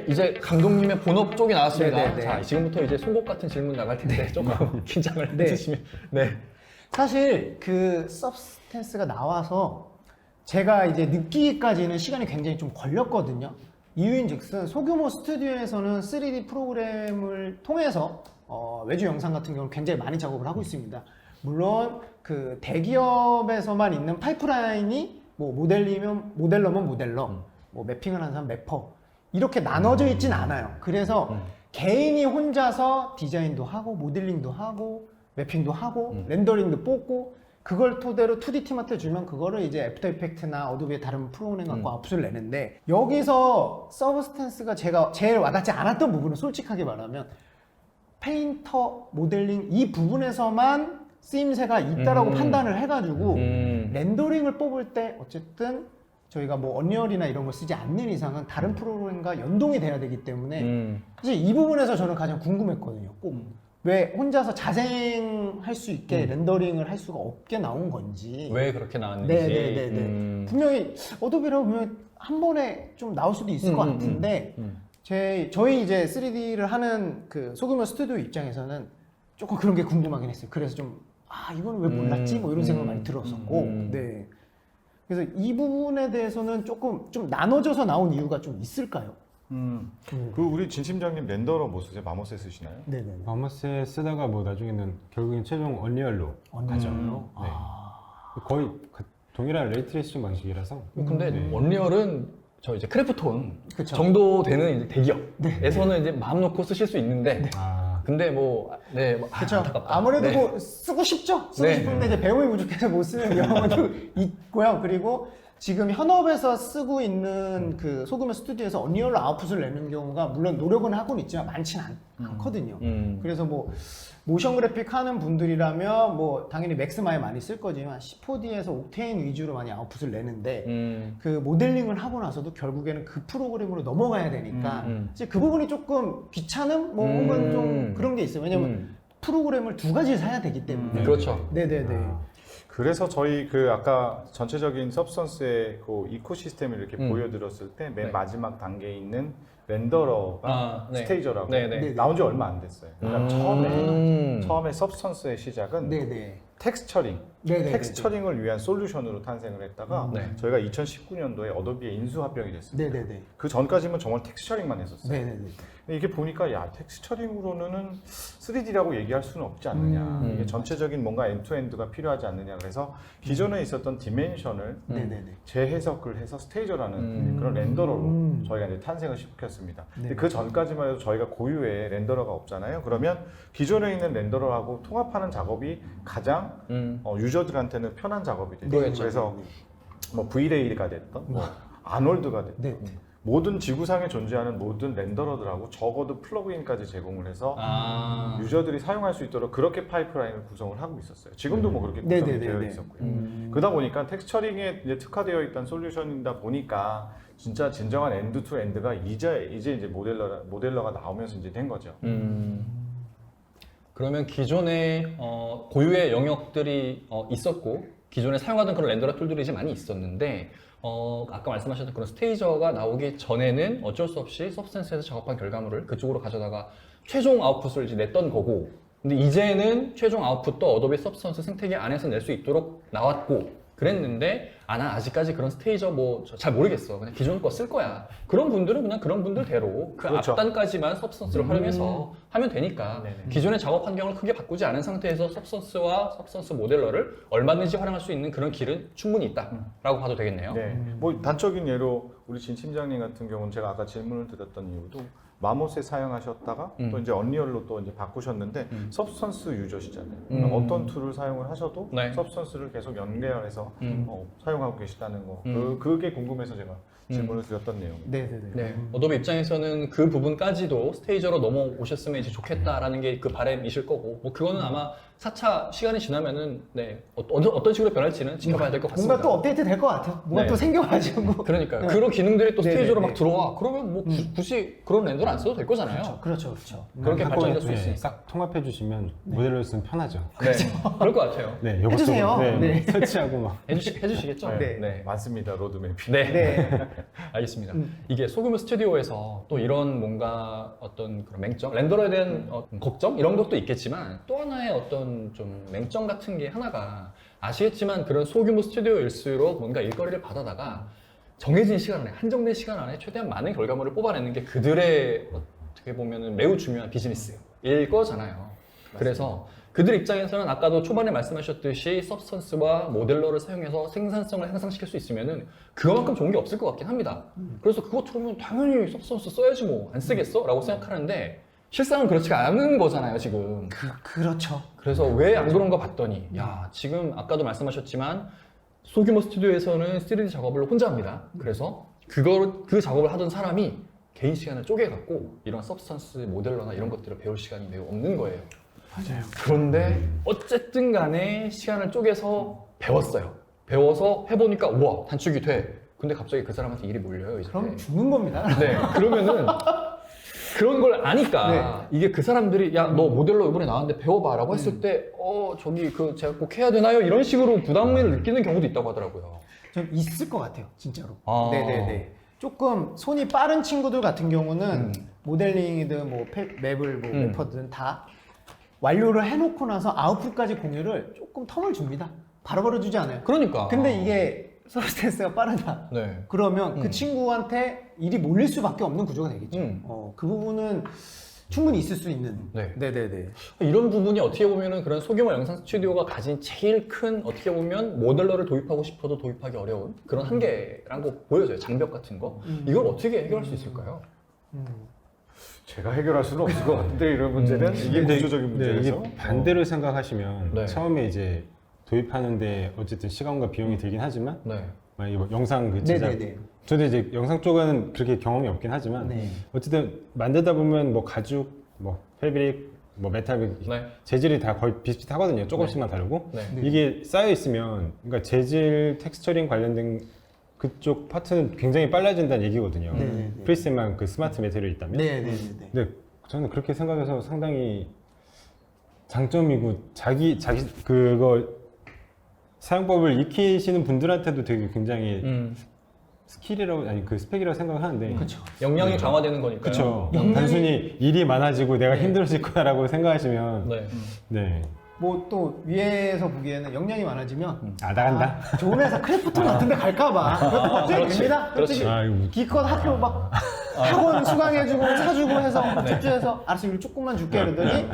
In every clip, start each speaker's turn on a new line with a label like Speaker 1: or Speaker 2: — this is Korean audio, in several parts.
Speaker 1: 이제 감독님의 본업 쪽이 나왔습니다.
Speaker 2: 네네네.
Speaker 1: 자, 지금부터 이제 송곳 같은 질문 나갈 텐데 조금 긴장을
Speaker 2: 네.
Speaker 1: 해주시면. 네.
Speaker 2: 사실 그 서브스텐스가 나와서 제가 이제 느끼기까지는 시간이 굉장히 좀 걸렸거든요. 이유인즉슨 소규모 스튜디오에서는 3D 프로그램을 통해서 외주 영상 같은 경우는 굉장히 많이 작업을 하고 있습니다. 물론 그 대기업에서만 있는 파이프라인이 뭐 모델러면 모델러, 뭐 매핑을 하는 사람 매퍼 이렇게 나눠져 있진 않아요. 그래서 개인이 혼자서 디자인도 하고 모델링도 하고 매핑도 하고 렌더링도 뽑고 그걸 토대로 2D 팀한테 주면 그거를 이제 애프터 이펙트나 어도비의 다른 프로그램 갖고 아웃풋을 내는데 여기서 서브스텐스가 제가 제일 와닿지 않았던 부분은 솔직하게 말하면 페인터 모델링 이 부분에서만 쓰임새가 있다라고 판단을 해가지고 렌더링을 뽑을 때 어쨌든 저희가 뭐 언리얼이나 이런 걸 쓰지 않는 이상은 다른 프로그램과 연동이 돼야 되기 때문에 사실 이 부분에서 저는 가장 궁금했거든요. 꼭 왜 혼자서 자생할 수 있게 렌더링을 할 수가 없게 나온 건지.
Speaker 1: 왜 그렇게 나왔는지.
Speaker 2: 네네네네. 분명히 어도비라고 분명히 한 번에 좀 나올 수도 있을 것 같은데 저희 이제 3D를 하는 그 소규모 스튜디오 입장에서는 조금 그런 게 궁금하긴 했어요. 그래서 좀 이거는 왜 몰랐지? 뭐 이런 생각 많이 들었었고. 네. 그래서 이 부분에 대해서는 조금 좀 나눠져서 나온 이유가 좀 있을까요?
Speaker 3: 그 우리 진 팀장님 렌더러 뭐 쓰세요? 마모세 쓰시나요?
Speaker 2: 네네.
Speaker 4: 마모세 쓰다가 뭐 나중에는 결국엔 최종 언리얼로 가죠. 네. 거의 동일한 레이트레이싱 방식이라서.
Speaker 1: 근데
Speaker 4: 네.
Speaker 1: 언리얼은 저 이제 크래프톤
Speaker 2: 그쵸.
Speaker 1: 정도 되는 이제 대기업에서는 이제 마음 놓고 쓰실 수 있는데 근데 뭐
Speaker 2: 그렇죠.
Speaker 1: 안타깝다.
Speaker 2: 아무래도
Speaker 1: 네.
Speaker 2: 뭐 쓰고 싶죠. 쓰고
Speaker 1: 네.
Speaker 2: 싶은데 이제 배움이 부족해서 못 쓰는 경우도 있고요. 그리고 지금 현업에서 쓰고 있는 그 소규모 스튜디오에서 언리얼로 아웃풋을 내는 경우가 물론 노력은 하고는 있지만 많지는 않거든요. 그래서 뭐 모션 그래픽 하는 분들이라면 뭐 당연히 맥스마에 많이 쓸 거지만 C4D에서 옥테인 위주로 많이 아웃풋을 내는데 그 모델링을 하고 나서도 결국에는 그 프로그램으로 넘어가야 되니까 이제 그 부분이 조금 귀찮음 뭐 혹은 좀 그런 게 있어요. 왜냐면 프로그램을 두 가지 사야 되기 때문에.
Speaker 1: 그렇죠.
Speaker 2: 네네네.
Speaker 3: 그래서 저희 그 아까 전체적인 सब스턴스의 그 이코시스템을 이렇게 보여드렸을 때 맨 마지막 단계에 있는 렌더러가
Speaker 1: 네.
Speaker 3: 스테이저라고
Speaker 1: 네네.
Speaker 3: 나온 지 얼마 안 됐어요. 그러니까 처음에 सब스턴스의 시작은
Speaker 2: 네네.
Speaker 3: 텍스처링,
Speaker 2: 네네네네.
Speaker 3: 텍스처링을 위한 솔루션으로 탄생을 했다가
Speaker 1: 네.
Speaker 3: 저희가 2019년도에 어도비에 인수합병이 됐습니다.
Speaker 2: 네네네.
Speaker 3: 그 전까지는 정말 텍스처링만 했었어요.
Speaker 2: 네네네.
Speaker 3: 근데 이게 보니까 야 텍스처링으로는 3D라고 얘기할 수는 없지 않느냐. 이게 전체적인 뭔가 엔투엔드가 필요하지 않느냐. 그래서 기존에 있었던 디멘션을
Speaker 2: 네네네.
Speaker 3: 재해석을 해서 스테이저라는 그런 렌더러로 저희가 이제 탄생을 시켰습니다. 근데 그 전까지만 해도 저희가 고유의 렌더러가 없잖아요. 그러면 기존에 있는 렌더러하고 통합하는 작업이 가장 유저들한테는 편한 작업이 되죠.
Speaker 1: 그렇죠.
Speaker 3: 그래서 뭐 V-Ray가 됐던 뭐 아놀드가 됐던
Speaker 2: 네.
Speaker 3: 모든 지구상에 존재하는 모든 렌더러들하고 적어도 플러그인까지 제공을 해서 유저들이 사용할 수 있도록 그렇게 파이프라인을 구성을 하고 있었어요. 지금도 뭐 그렇게 구성이
Speaker 2: 네네네네.
Speaker 3: 되어 있었고요. 그러다 보니까 텍스처링에 이제 특화되어 있던 솔루션이다 보니까 진짜 진정한 엔드 투 엔드가 이제 모델러가 나오면서 이제 된 거죠.
Speaker 1: 그러면 기존에 고유의 영역들이 있었고 기존에 사용하던 그런 렌더러 툴들이 이제 많이 있었는데 아까 말씀하셨던 그런 스테이저가 나오기 전에는 어쩔 수 없이 서브스텐스에서 작업한 결과물을 그쪽으로 가져다가 최종 아웃풋을 이제 냈던 거고 근데 이제는 최종 아웃풋도 어도비 서브스턴스 생태계 안에서 낼 수 있도록 나왔고 그랬는데 난 아직까지 그런 스테이저 뭐 잘 모르겠어 그냥 기존 거 쓸 거야 그런 분들은 그냥 그런 분들대로 그
Speaker 3: 그렇죠.
Speaker 1: 앞단까지만 서브스턴스를 활용해서 하면 되니까
Speaker 3: 네네.
Speaker 1: 기존의 작업 환경을 크게 바꾸지 않은 상태에서 서브스턴스와 서브스턴스 모델러를 얼마든지 활용할 수 있는 그런 길은 충분히 있다라고 봐도 되겠네요.
Speaker 3: 네. 뭐 단적인 예로 우리 진 팀장님 같은 경우는 제가 아까 질문을 드렸던 이유도 마모세 사용하셨다가 또 이제 언리얼로 또 이제 바꾸셨는데 서브스턴스 유저시잖아요. 어떤 툴을 사용을 하셔도
Speaker 1: 네.
Speaker 3: 서브스턴스를 계속 연계해서 사용하고 계시다는 거. 그게 궁금해서 제가 질문을 드렸던 내용입니다.
Speaker 2: 네네네.
Speaker 1: 네, 어도비 입장에서는 그 부분까지도 스테이저로 넘어오셨으면 이제 좋겠다라는 게 그 바람이실 거고, 뭐 그거는 아마 4차 시간이 지나면은 네, 어떤 식으로 변할지는 지켜봐야 될 것 같습니다.
Speaker 2: 뭔가 또 업데이트 될 것 같아요. 뭔가
Speaker 1: 네.
Speaker 2: 또 생겨가지고.
Speaker 1: 그러니까요.
Speaker 2: 네.
Speaker 1: 그런 기능들이 또
Speaker 2: 네,
Speaker 1: 스테이지로
Speaker 2: 네,
Speaker 1: 막
Speaker 2: 네.
Speaker 1: 들어와. 그러면 뭐 굳이 그런 렌더를 안 써도 될 거잖아요.
Speaker 2: 그렇죠.
Speaker 1: 그렇게 발전이 될 수
Speaker 4: 네,
Speaker 1: 있으니까.
Speaker 4: 싹 통합해 주시면 모델로 쓰면 편하죠.
Speaker 1: 네, 그럴 것 같아요.
Speaker 4: 네, 요것도
Speaker 2: 해주세요.
Speaker 4: 네,
Speaker 2: 네.
Speaker 4: 설치하고 막.
Speaker 1: 해주시겠죠?
Speaker 2: 네.
Speaker 3: 맞습니다. 로드맵이.
Speaker 1: 네.
Speaker 2: 네.
Speaker 1: 알겠습니다. 이게 소규모 스튜디오에서 또 이런 뭔가 어떤 그런 맹점, 렌더러에 대한 걱정 이런 것도 있겠지만 또 하나의 어떤 좀 맹점 같은 게 하나가 아시겠지만 그런 소규모 스튜디오일수록 뭔가 일거리를 받아다가 정해진 시간 안에 한정된 시간 안에 최대한 많은 결과물을 뽑아내는 게 그들의 어떻게 보면은 매우 중요한 비즈니스일 거잖아요. 그래서 그들 입장에서는 아까도 초반에 말씀하셨듯이 서브스턴스와 모델러를 사용해서 생산성을 향상시킬 수 있으면은 그거만큼 좋은 게 없을 것 같긴 합니다. 그래서 그거 들으면 당연히 서브스턴스 써야지 뭐 안 쓰겠어? 라고 생각하는데 실상은 그렇지가 않은 거잖아요 지금.
Speaker 2: 그렇죠.
Speaker 1: 그래서 왜 안 그런가 봤더니 야 지금 아까도 말씀하셨지만 소규모 스튜디오에서는 3D 작업을 혼자 합니다. 그래서 그 작업을 하던 사람이 개인 시간을 쪼개갖고 이런 서브스턴스 모델러나 이런 것들을 배울 시간이 매우 없는 거예요.
Speaker 2: 맞아요.
Speaker 1: 그런데 어쨌든 간에 시간을 쪼개서 배웠어요. 배워서 해보니까 우와 단축이 돼. 근데 갑자기 그 사람한테 일이 몰려요 이제.
Speaker 2: 그럼 죽는 겁니다.
Speaker 1: 네 그러면은 그런 걸 아니까 이게 그 사람들이 야 너 모델러 이번에 나왔는데 배워봐 라고 했을 때 저기 그 제가 꼭 해야 되나요? 이런 식으로 부담을 느끼는 경우도 있다고 하더라고요.
Speaker 2: 좀 있을 것 같아요, 진짜로.
Speaker 1: 아.
Speaker 2: 네네네. 조금 손이 빠른 친구들 같은 경우는 모델링이든 뭐 맵을 뭐 래퍼든 다 완료를 해놓고 나서 아웃풋까지 공유를 조금 텀을 줍니다. 바로바로 주지 않아요.
Speaker 1: 그러니까.
Speaker 2: 근데 이게 서브스턴스가 빠르다.
Speaker 1: 네.
Speaker 2: 그러면 그 친구한테 일이 몰릴 수밖에 없는 구조가 되겠죠. 그 부분은 충분히 있을 수 있는.
Speaker 1: 네.
Speaker 2: 네네네.
Speaker 1: 이런 부분이 어떻게 보면은 그런 소규모 영상 스튜디오가 가진 제일 큰 어떻게 보면 모델러를 도입하고 싶어도 도입하기 어려운 그런 한계라고 보여져요. 장벽 같은 거. 이걸 어떻게 해결할 수 있을까요?
Speaker 3: 제가 해결할 수는 없을 것 같은데 이런 문제는 이게 구조적인
Speaker 4: 네,
Speaker 3: 문제라서
Speaker 4: 이게 반대로 생각하시면
Speaker 1: 네.
Speaker 4: 처음에 이제 도입하는데 어쨌든 시간과 비용이 들긴 하지만
Speaker 1: 네.
Speaker 4: 만약에 뭐 영상 그 제작
Speaker 2: 네네네.
Speaker 4: 저도 이제 영상 쪽은 그렇게 경험이 없긴 하지만
Speaker 2: 네.
Speaker 4: 어쨌든 만들다 보면 뭐 가죽, 뭐 패브릭, 뭐 메탈
Speaker 1: 네.
Speaker 4: 재질이 다 거의 비슷비슷하거든요. 조금씩만 다르고
Speaker 1: 네.
Speaker 4: 이게 쌓여 있으면 그러니까 재질, 텍스처링 관련된 그쪽 파트는 굉장히 빨라진다는 얘기거든요.
Speaker 2: 네네네.
Speaker 4: 프리셋만 그 스마트 메테리얼이 있다면.
Speaker 2: 네네네.
Speaker 4: 근데 저는 그렇게 생각해서 상당히 장점이고 자기 그거 사용법을 익히시는 분들한테도 되게 굉장히 스킬이라고 아니 그 스펙이라고 생각을 하는데
Speaker 2: 그렇죠.
Speaker 1: 역량이 강화되는 거니까요.
Speaker 4: 그렇죠. 단순히 일이 많아지고 내가 힘들어질 거라고 생각하시면
Speaker 1: 네.
Speaker 4: 네.
Speaker 2: 뭐 또 위에서 보기에는 역량이 많아지면
Speaker 4: 나간다.
Speaker 2: 좋은 회사 크래프톤 같은 데 갈까봐 그것도 걱정이
Speaker 1: 그렇지.
Speaker 2: 됩니다.
Speaker 1: 그렇지.
Speaker 2: 솔직히
Speaker 4: 아, 이거
Speaker 2: 기껏 학교 막 학원 수강해주고 사주고 해서 집주해서 알았어 이거 조금만 줄게 그러더니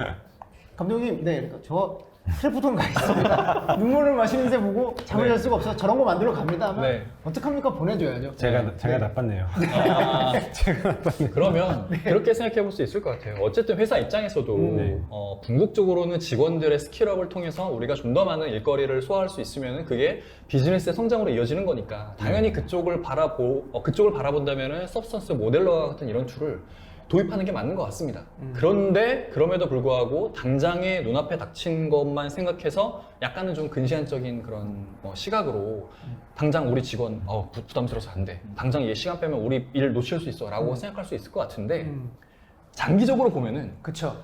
Speaker 2: 감독님 네 그러니까 저 크래프톤 가겠습니다. 눈물을 마시는 새 보고 잠을 잘 수가 없어서 저런 거 만들러 갑니다 하면
Speaker 1: 네.
Speaker 2: 어떡합니까 보내줘야죠.
Speaker 4: 제가 나빴네요.
Speaker 1: 아, 그러면 그렇게 생각해 볼 수 있을 것 같아요. 어쨌든 회사 입장에서도
Speaker 4: 네.
Speaker 1: 궁극적으로는 직원들의 스킬업을 통해서 우리가 좀 더 많은 일거리를 소화할 수 있으면 그게 비즈니스의 성장으로 이어지는 거니까 당연히 그쪽을 바라본다면은 서브스턴스 모델러 같은 이런 툴을 도입하는 게 맞는 것 같습니다. 그런데 그럼에도 불구하고 당장에 눈앞에 닥친 것만 생각해서 약간은 좀 근시안적인 그런 시각으로 당장 우리 직원 부담스러워서 안 돼. 당장 얘 시간 빼면 우리 일 놓칠 수 있어 라고 생각할 수 있을 것 같은데 장기적으로 보면은
Speaker 2: 그쵸.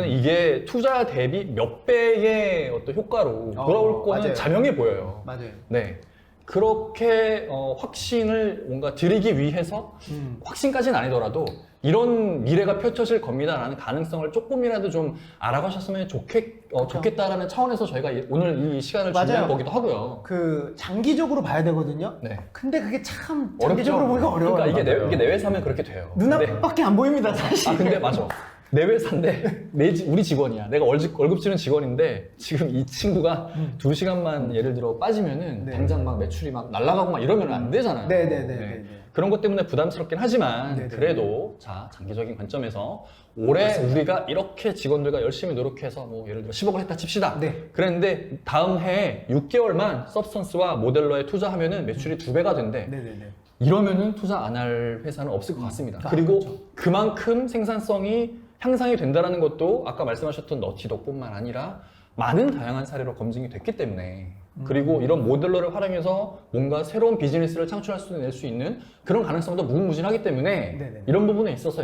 Speaker 1: 이게 투자 대비 몇 배의 어떤 효과로 돌아올 거는
Speaker 2: 맞아요.
Speaker 1: 자명해 보여요.
Speaker 2: 맞아요.
Speaker 1: 네. 그렇게 확신을 뭔가 드리기 위해서 확신까지는 아니더라도 이런 미래가 펼쳐질 겁니다라는 가능성을 조금이라도 좀 알아가셨으면 좋겠다라는 차원에서 저희가 오늘 이 시간을 준비한
Speaker 2: 맞아요.
Speaker 1: 거기도 하고요.
Speaker 2: 그 장기적으로 봐야 되거든요.
Speaker 1: 네.
Speaker 2: 근데 그게 참 장기적으로 보기가 어려워요.
Speaker 1: 그러니까 이게 내 회사면 그렇게 돼요. 근데-
Speaker 2: 눈앞밖에 안 보입니다 사실.
Speaker 1: 근데 맞아. 내 회사인데 우리 직원이야. 내가 월급 주는 직원인데 지금 이 친구가 2시간만 예를 들어 빠지면은
Speaker 2: 네.
Speaker 1: 당장 막 매출이 막 날아가고 막 이러면 안 되잖아요.
Speaker 2: 네네네.
Speaker 1: 그런 것 때문에 부담스럽긴 하지만
Speaker 2: 네네.
Speaker 1: 그래도 자 장기적인 관점에서 올해 우리가 이렇게 직원들과 열심히 노력해서 뭐 예를 들어 10억을 했다 칩시다.
Speaker 2: 네.
Speaker 1: 그랬는데 다음 해에 6개월만 서브스턴스와 모델러에 투자하면은 매출이 2배가 된대.
Speaker 2: 네네네.
Speaker 1: 이러면은 투자 안 할 회사는 없을 것 같습니다.
Speaker 2: 아,
Speaker 1: 그리고
Speaker 2: 그렇죠.
Speaker 1: 그만큼 생산성이 향상이 된다는 것도 아까 말씀하셨던 너티덕뿐만 아니라 많은 다양한 사례로 검증이 됐기 때문에 그리고 이런 모델러를 활용해서 뭔가 새로운 비즈니스를 창출할 수 낼 수 있는 그런 가능성도 무궁무진하기 때문에
Speaker 2: 네네.
Speaker 1: 이런 부분에 있어서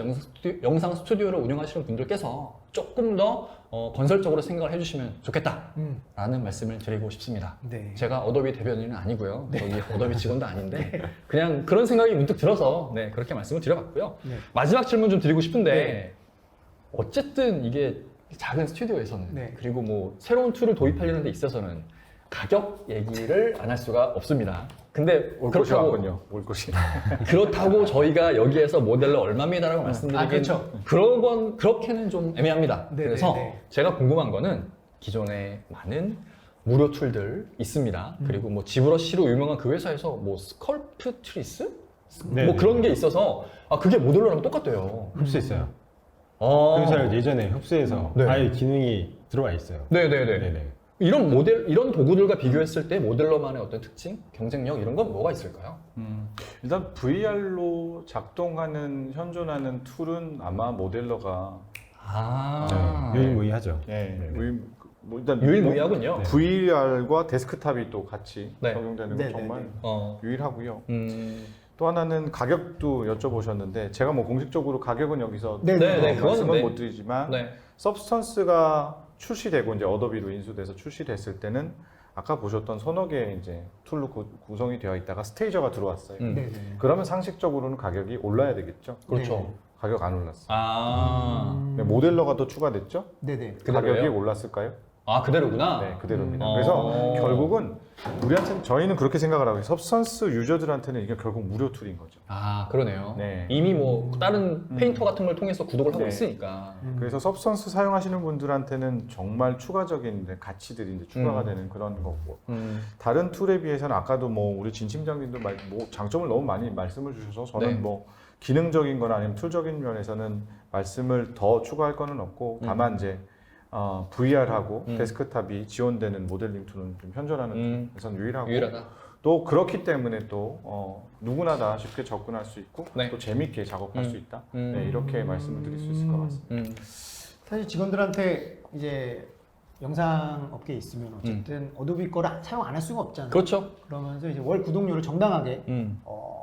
Speaker 1: 영상 스튜디오를 운영하시는 분들께서 조금 더 건설적으로 생각을 해주시면 좋겠다라는 말씀을 드리고 싶습니다.
Speaker 2: 네.
Speaker 1: 제가 어도비 대변인은 아니고요. 저기 어도비 직원도 아닌데 그냥 그런 생각이 문득 들어서 네, 그렇게 말씀을 드려봤고요.
Speaker 2: 네.
Speaker 1: 마지막 질문 좀 드리고 싶은데 어쨌든 이게 작은 스튜디오에서는
Speaker 2: 네.
Speaker 1: 그리고 뭐 새로운 툴을 도입하려는 데 있어서는 가격 얘기를 안 할 수가 없습니다. 근데
Speaker 3: 올 것이
Speaker 1: 그렇다고
Speaker 3: 왔군요. 올 것이.
Speaker 1: 그렇다고 저희가 여기에서 모델러 얼마입니다라고 말씀드리긴
Speaker 2: 그렇죠.
Speaker 1: 그렇게는 좀 애매합니다.
Speaker 2: 네,
Speaker 1: 그래서
Speaker 2: 네, 네.
Speaker 1: 제가 궁금한 거는 기존에 많은 무료 툴들 있습니다. 그리고 뭐 지브러시로 유명한 그 회사에서 뭐 스컬프트리스?
Speaker 4: 네,
Speaker 1: 뭐
Speaker 4: 네.
Speaker 1: 그런 게 있어서 그게 모델러랑 똑같대요.
Speaker 4: 흡수했어요.
Speaker 1: 아.
Speaker 4: 그 회사를 예전에 흡수해서
Speaker 1: 네.
Speaker 4: 아예 기능이 들어와 있어요.
Speaker 1: 네네네.
Speaker 4: 네네.
Speaker 1: 이런 도구들과 비교했을 때 모델러만의 어떤 특징, 경쟁력 이런 건 뭐가 있을까요?
Speaker 3: 일단 VR로 작동하는 현존하는 툴은 아마 모델러가
Speaker 1: 아,
Speaker 4: 유일무이하죠.
Speaker 3: 예,
Speaker 4: 네.
Speaker 3: 뭐 일단
Speaker 1: 유일무이하군요.
Speaker 4: 네.
Speaker 3: VR과 데스크탑이 또 같이
Speaker 1: 네.
Speaker 3: 적용되는
Speaker 2: 네,
Speaker 3: 건
Speaker 2: 네,
Speaker 3: 정말
Speaker 2: 네.
Speaker 3: 유일하고요.
Speaker 1: 음,
Speaker 3: 또 하나는 가격도 여쭤보셨는데 제가 뭐 공식적으로 가격은 여기서
Speaker 2: 네,
Speaker 1: 네, 네, 그거는
Speaker 3: 말씀은
Speaker 1: 네.
Speaker 3: 못 드리지만
Speaker 1: 네.
Speaker 3: 서브스턴스가 출시되고 이제 어도비로 인수돼서 출시됐을 때는 아까 보셨던 서너 개의 이제 툴로 구성이 되어 있다가 스테이저가 들어왔어요.
Speaker 1: 음.
Speaker 2: 네, 네.
Speaker 3: 그러면 상식적으로는 가격이 올라야 되겠죠.
Speaker 1: 그렇죠.
Speaker 2: 네.
Speaker 3: 가격 안 올랐어요.
Speaker 1: 아,
Speaker 3: 근데 모델러가 또 추가됐죠.
Speaker 2: 네, 네.
Speaker 1: 그대로예요?
Speaker 3: 가격이 올랐을까요?
Speaker 1: 그대로구나.
Speaker 3: 네, 그대로입니다.
Speaker 1: 음.
Speaker 3: 그래서 결국은 우리한테는 저희는 그렇게 생각을 하고 서브스턴스 유저들한테는 이게 결국 무료 툴인 거죠.
Speaker 1: 그러네요.
Speaker 3: 네.
Speaker 1: 이미 뭐 다른 페인터 같은 걸 통해서 구독을 하고
Speaker 3: 네.
Speaker 1: 있으니까.
Speaker 3: 그래서 서브스턴스 사용하시는 분들한테는 정말 추가적인 이제 가치들이 이제 추가가 되는 그런 거고 다른 툴에 비해서는 아까도 뭐 우리 진 팀장님도 뭐 장점을 너무 많이 말씀을 주셔서 저는
Speaker 1: 네.
Speaker 3: 뭐 기능적인 거나 아니면 툴적인 면에서는 말씀을 더 추가할 거는 없고 다만 이제 VR하고 데스크탑이 지원되는 모델링 툴은 좀 현존하는 데선 유일하고
Speaker 1: 유일하다.
Speaker 3: 또 그렇기 때문에 또 누구나 다 쉽게 접근할 수 있고
Speaker 1: 네.
Speaker 3: 또 재밌게 작업할 수 있다.
Speaker 1: 음.
Speaker 3: 네, 이렇게 말씀을 드릴 수 있을 것 같습니다.
Speaker 2: 사실 직원들한테 이제 영상 업계에 있으면 어쨌든 어도비 거를 사용 안 할 수가 없잖아요.
Speaker 1: 그렇죠.
Speaker 2: 그러면서 이제 월 구독료를 정당하게
Speaker 1: 음.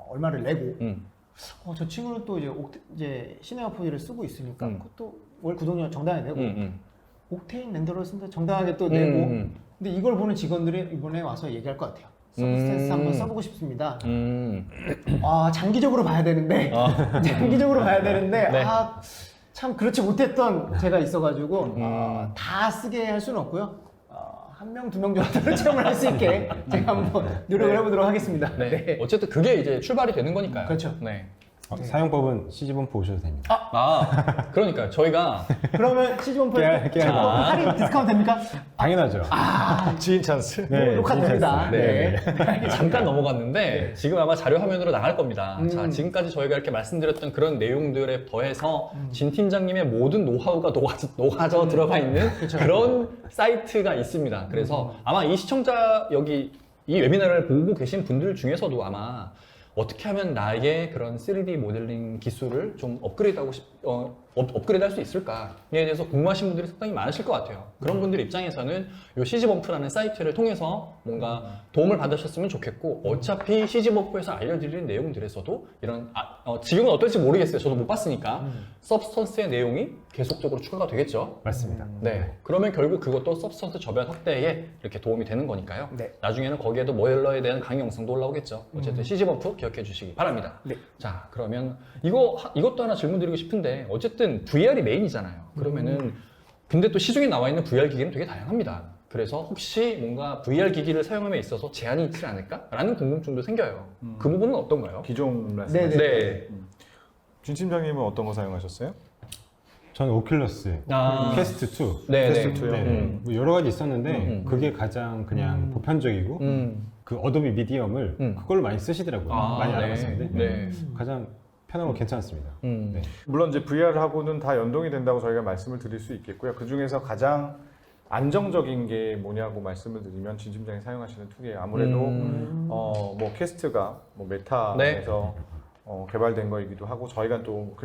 Speaker 2: 얼마를 내고
Speaker 1: 음.
Speaker 2: 저 친구는 또 이제 시네마 4D를 쓰고 있으니까
Speaker 1: 음.
Speaker 2: 그것도 월 구독료 정당하게 내고
Speaker 1: 음.
Speaker 2: 옥테인 렌더를 쓴다 정당하게 또 내고 근데 이걸 보는 직원들이 이번에 와서 얘기할 것 같아요. 서브스턴스 한번 써보고 싶습니다. 장기적으로 봐야 되는데 장기적으로 봐야 되는데
Speaker 1: 네.
Speaker 2: 참 그렇지 못했던 제가 있어가지고 다 쓰게 할 수는 없고요. 한 명, 두 명 정도는 체험을 할 수 있게 제가 한번 노력을 해보도록 하겠습니다.
Speaker 1: 네. 어쨌든 그게 이제 출발이 되는 거니까요.
Speaker 2: 그렇죠.
Speaker 1: 네.
Speaker 4: 사용법은 CG본프 오셔도 됩니다.
Speaker 1: 그러니까 저희가
Speaker 2: 그러면 시즌1
Speaker 4: 깨알.
Speaker 2: 할인 디스카운트 됩니까?
Speaker 4: 당연하죠.
Speaker 3: 지인 찬스.
Speaker 4: 네,
Speaker 2: 녹화됩니다.
Speaker 1: 네.
Speaker 2: 네.
Speaker 1: 잠깐 넘어갔는데 지금 아마 자료 화면으로 나갈 겁니다. 자, 지금까지 저희가 이렇게 말씀드렸던 그런 내용들에 더해서 진 팀장님의 모든 노하우가 녹아져 들어가 있는 그런 사이트가 있습니다. 그래서 아마 이 시청자 여기 이 웨비나를 보고 계신 분들 중에서도 아마 어떻게 하면 나의 그런 3D 모델링 기술을 좀 업그레이드할 수 있을까에 대해서 궁금하신 분들이 상당히 많으실 것 같아요. 그런 분들 입장에서는 이 CG버프라는 사이트를 통해서 뭔가 도움을 받으셨으면 좋겠고 어차피 CG버프에서 알려드리는 내용들에서도 이런 지금은 어떨지 모르겠어요. 저도 못 봤으니까 서브스턴스의 내용이 계속적으로 추가가 되겠죠.
Speaker 4: 맞습니다.
Speaker 1: 네, 그러면 결국 그것도 서브스턴스 저변 확대에 이렇게 도움이 되는 거니까요.
Speaker 2: 네.
Speaker 1: 나중에는 거기에도 모델러에 대한 강의 영상도 올라오겠죠. 어쨌든 CG버프 기억해 주시기 바랍니다.
Speaker 2: 네.
Speaker 1: 자, 그러면 이것도 하나 질문 드리고 싶은데 어쨌든 VR이 메인이잖아요. 그러면은 근데 또 시중에 나와 있는 VR 기기는 되게 다양합니다. 그래서 혹시 뭔가 VR 기기를 사용함에 있어서 제한이 있지 않을까라는 궁금증도 생겨요. 그 부분은 어떤가요?
Speaker 3: 기종 말씀.
Speaker 2: 네,
Speaker 1: 네.
Speaker 3: 진 팀장님은 어떤 거 사용하셨어요?
Speaker 4: 저는 오큘러스, 퀘스트 2.
Speaker 1: 네,
Speaker 3: 퀘스트 2요.
Speaker 4: 네. 뭐 여러 가지 있었는데 그게 가장 그냥 보편적이고 그 어도비 미디엄을 그걸로 많이 쓰시더라고요. 많이 알아봤었는데
Speaker 1: 네.
Speaker 4: 가장 편하고 괜찮습니다. 네.
Speaker 3: 물론 이제 VR하고는 다 연동이 된다고 저희가 말씀을 드릴 수 있겠고요. 그 중에서 가장 안정적인 게 뭐냐고 말씀을 드리면 진 팀장이 사용하시는 툴이 아무래도 뭐 퀘스트가 뭐 메타에서 개발된 거이기도 하고 저희가 또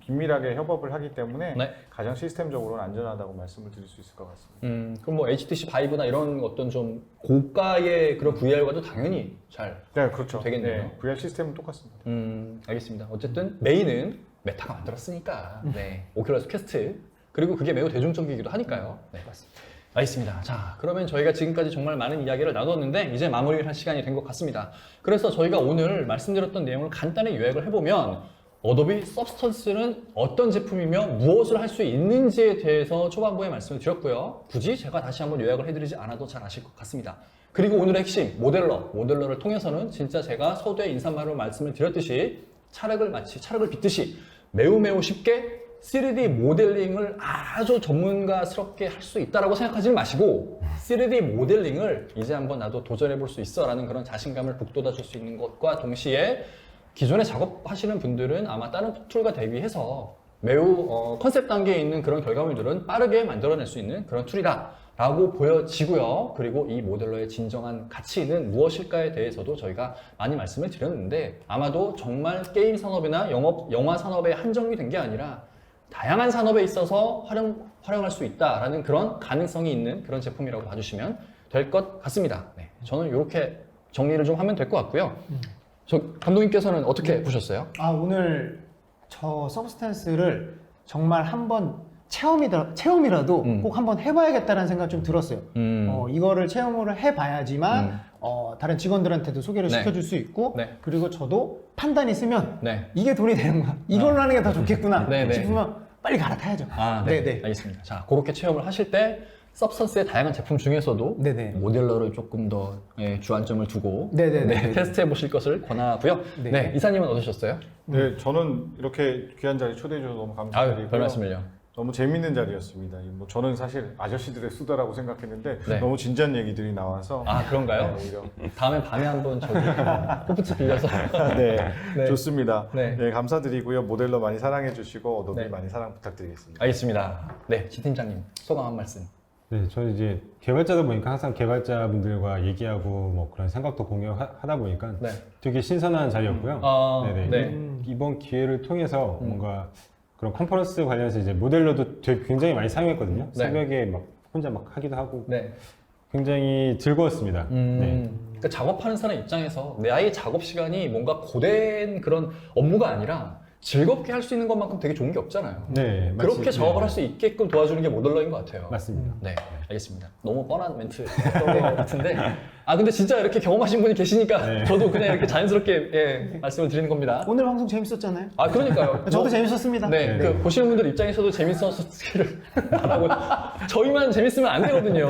Speaker 3: 긴밀하게 협업을 하기 때문에
Speaker 1: 네.
Speaker 3: 가장 시스템적으로는 안전하다고 말씀을 드릴 수 있을 것 같습니다.
Speaker 1: 그럼 뭐 HTC 바이브나 이런 어떤 좀 고가의 그런 VR과도 당연히 잘
Speaker 3: 네, 그렇죠.
Speaker 1: 되겠네요.
Speaker 3: 네, VR 시스템은 똑같습니다.
Speaker 1: 알겠습니다. 어쨌든 메인은 메타가 만들었으니까 오큘러스 퀘스트 그리고 그게 매우 대중적이기도 하니까요. 네, 맞습니다. 알겠습니다. 자, 그러면 저희가 지금까지 정말 많은 이야기를 나눴는데 이제 마무리를 할 시간이 된 것 같습니다. 그래서 저희가 오늘 말씀드렸던 내용을 간단히 요약을 해보면 어도비 서브스턴스는 어떤 제품이며 무엇을 할 수 있는지에 대해서 초반부에 말씀을 드렸고요. 굳이 제가 다시 한번 요약을 해드리지 않아도 잘 아실 것 같습니다. 그리고 오늘의 핵심 모델러를 통해서는 진짜 제가 서두에 인사말로 말씀을 드렸듯이 차력을 빚듯이 매우 쉽게 3D 모델링을 아주 전문가스럽게 할 수 있다라고 생각하지 마시고 3D 모델링을 이제 한번 나도 도전해 볼 수 있어 라는 그런 자신감을 북돋아 줄 수 있는 것과 동시에 기존에 작업하시는 분들은 아마 다른 툴과 대비해서 매우 컨셉 단계에 있는 그런 결과물들은 빠르게 만들어낼 수 있는 그런 툴이다 라고 보여지고요. 그리고 이 모델러의 진정한 가치는 무엇일까에 대해서도 저희가 많이 말씀을 드렸는데 아마도 정말 게임 산업이나 영화 산업에 한정이 된 게 아니라 다양한 산업에 있어서 활용할 수 있다라는 그런 가능성이 있는 그런 제품이라고 봐주시면 될 것 같습니다. 네, 저는 이렇게 정리를 좀 하면 될 것 같고요. 저 감독님께서는 어떻게 보셨어요?
Speaker 2: 오늘 저 서브스탄스를 정말 한번 체험이라도 꼭 한번 해봐야겠다는 생각 좀 들었어요. 이거를 체험을 해봐야지만 다른 직원들한테도 소개를
Speaker 1: 네.
Speaker 2: 시켜줄 수 있고
Speaker 1: 네.
Speaker 2: 그리고 저도 판단이 쓰면
Speaker 1: 네.
Speaker 2: 이게 돈이 되는구나 이걸로 하는 게 더 좋겠구나
Speaker 1: 네, 네.
Speaker 2: 싶으면 빨리 갈아타야죠.
Speaker 1: 네. 알겠습니다. 자, 그렇게 체험을 하실 때 서브스턴스의 다양한 제품 중에서도
Speaker 2: 네네.
Speaker 1: 모델러를 조금 더 주안점을 두고
Speaker 2: 네네네.
Speaker 1: 테스트해 보실 것을 권하고요.
Speaker 2: 네.
Speaker 1: 네, 이사님은 어떠셨어요?
Speaker 3: 네, 저는 이렇게 귀한 자리 초대해 주셔서 너무 감사드리고요.
Speaker 1: 별 말씀을요.
Speaker 3: 너무 재밌는 자리였습니다. 뭐 저는 사실 아저씨들의 수다라고 생각했는데
Speaker 1: 네.
Speaker 3: 너무 진지한 얘기들이 나와서
Speaker 1: 그런가요?
Speaker 3: 네, 오히려
Speaker 1: 다음에 밤에 한번 저기 호프집 빌려서
Speaker 3: 네,
Speaker 1: 네.
Speaker 3: 좋습니다.
Speaker 1: 네.
Speaker 3: 네. 감사드리고요. 모델러 많이 사랑해 주시고 어도비
Speaker 1: 네.
Speaker 3: 많이 사랑 부탁드리겠습니다.
Speaker 1: 알겠습니다. 네, 지 팀장님 소감 한 말씀.
Speaker 4: 네, 저는 이제 개발자다 보니까 항상 개발자분들과 얘기하고 뭐 그런 생각도 공유하다 보니까
Speaker 1: 네.
Speaker 4: 되게 신선한 자리였고요. 네네.
Speaker 1: 네.
Speaker 4: 이번 기회를 통해서 뭔가 그런 컨퍼런스 관련해서 이제 모델러도 되게 굉장히 많이 사용했거든요.
Speaker 1: 네.
Speaker 4: 새벽에 막 혼자 막 하기도 하고
Speaker 1: 네.
Speaker 4: 굉장히 즐거웠습니다. 네.
Speaker 1: 그러니까 작업하는 사람 입장에서 내 아이의 작업 시간이 뭔가 고된 그런 업무가 아니라 즐겁게 할 수 있는 것만큼 되게 좋은 게 없잖아요.
Speaker 4: 네, 마치-
Speaker 1: 그렇게 작업을
Speaker 4: 네.
Speaker 1: 할 수 있게끔 도와주는 게 모델러인 것 같아요.
Speaker 4: 맞습니다.
Speaker 1: 네, 알겠습니다. 너무 뻔한 멘트였던 것 같은데 근데 진짜 이렇게 경험하신 분이 계시니까
Speaker 4: 네.
Speaker 1: 저도 그냥 이렇게 자연스럽게 말씀을 드리는 겁니다.
Speaker 2: 오늘 방송 재밌었잖아요.
Speaker 1: 그러니까요.
Speaker 2: 저도
Speaker 1: 뭐,
Speaker 2: 재밌었습니다.
Speaker 1: 네, 그 보시는 분들 입장에서도 재밌었기를 바라고 저희만 재밌으면 안 되거든요.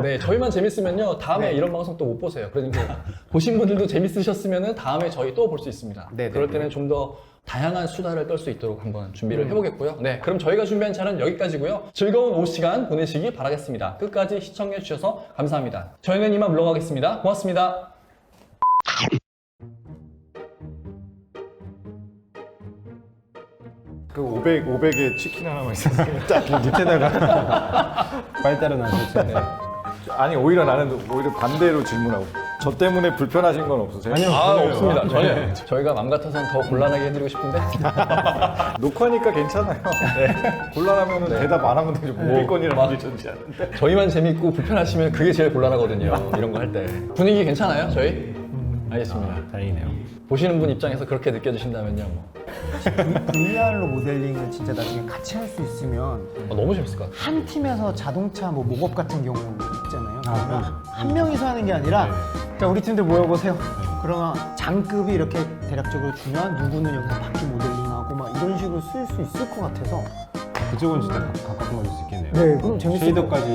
Speaker 2: 네.
Speaker 1: 저희만 재밌으면요 다음에
Speaker 2: 네.
Speaker 1: 이런 방송 또 못 보세요. 그러니까 보신 분들도 재밌으셨으면은 다음에 저희 또 볼 수 있습니다.
Speaker 2: 네,
Speaker 1: 그럴
Speaker 2: 네.
Speaker 1: 때는 좀 더 다양한 수다를 떨 수 있도록 한번 준비를 해보겠고요. 네, 그럼 저희가 준비한 차는 여기까지고요. 즐거운 오후 시간 보내시기 바라겠습니다. 끝까지 시청해 주셔서 감사합니다. 저희는 이만 물러가겠습니다. 고맙습니다.
Speaker 3: 그 500에 치킨 하나만 있었으면 딱
Speaker 4: 밑에다가 빨리 따라 놔주세요.
Speaker 1: 네.
Speaker 3: 아니 오히려 나는 오히려 반대로 질문하고 저 때문에 불편하신 건 없으세요?
Speaker 4: 아니요.
Speaker 1: 없습니다. 전혀. 저희가 맘 같아서는 더 곤란하게 해드리고 싶은데
Speaker 3: 녹화니까 괜찮아요. 곤란하면 대답 안 하면 되죠. 무비건이라는
Speaker 1: 막-
Speaker 3: 게 존재 않는데.
Speaker 1: 저희만 재밌고 불편하시면 그게 제일 곤란하거든요. 이런 거 할 때. 분위기 괜찮아요? 저희? 알겠습니다.
Speaker 4: 다행이네요.
Speaker 1: 보시는 분 입장에서 그렇게 느껴지신다면요. 뭐.
Speaker 2: VR로 모델링을 진짜 나중에 같이 할 수 있으면
Speaker 1: 너무 재밌을 것 같아요.
Speaker 2: 한 팀에서 자동차 뭐 목업 같은 경우 있잖아요. 그러면
Speaker 4: 네.
Speaker 2: 한 명이서 하는 게 아니라 자 우리 팀들 모여보세요. 그러면 장급이 이렇게 대략적으로 주면 누구는 여기서 바퀴 모델링하고 막 이런 식으로 쓸 수 있을 것 같아서
Speaker 4: 그쪽은 진짜 가깝게 맞을 수 있겠네요.
Speaker 2: 네, 그럼 재밌을
Speaker 4: 쉐이더까지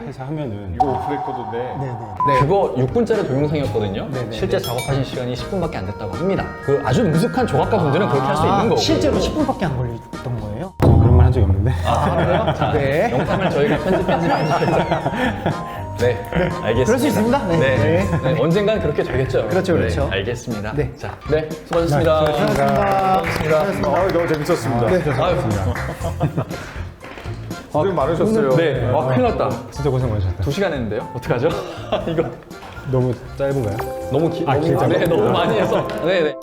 Speaker 4: 해서 하면은
Speaker 3: 이거 오프레코드인데
Speaker 2: 네네.
Speaker 1: 그거 6분짜리 동영상이었거든요.
Speaker 2: 네네.
Speaker 1: 실제 작업하신 시간이 10분밖에 안 됐다고 합니다. 그 아주 능숙한 조각가 분들은 그렇게 할 수 있는 거고.
Speaker 2: 실제로 10분밖에 안 걸렸던 거예요?
Speaker 4: 저 그런 말 한 적이 없는데.
Speaker 1: 그래요? 자,
Speaker 2: 네.
Speaker 1: 영상을 저희가 편집해서 네, 알겠습니다.
Speaker 2: 그럴 수 있습니다. 네.
Speaker 1: 네.
Speaker 2: 네.
Speaker 1: 네, 언젠간 그렇게 되겠죠.
Speaker 2: 그렇죠, 그렇죠.
Speaker 1: 네, 알겠습니다.
Speaker 2: 네.
Speaker 1: 자, 네, 수고하셨습니다.
Speaker 2: 수고하셨습니다.
Speaker 3: 너무 재밌었습니다.
Speaker 1: 아유,
Speaker 3: 고생 많으셨어요.
Speaker 1: 네, 큰일 났다.
Speaker 4: 진짜 고생 많으셨다.
Speaker 1: 2시간 했는데요? 어떡하죠? 이거
Speaker 4: 너무 짧은가요?
Speaker 1: 너무
Speaker 4: 길죠?
Speaker 1: 네, 너무 많이 해서. 네, 네.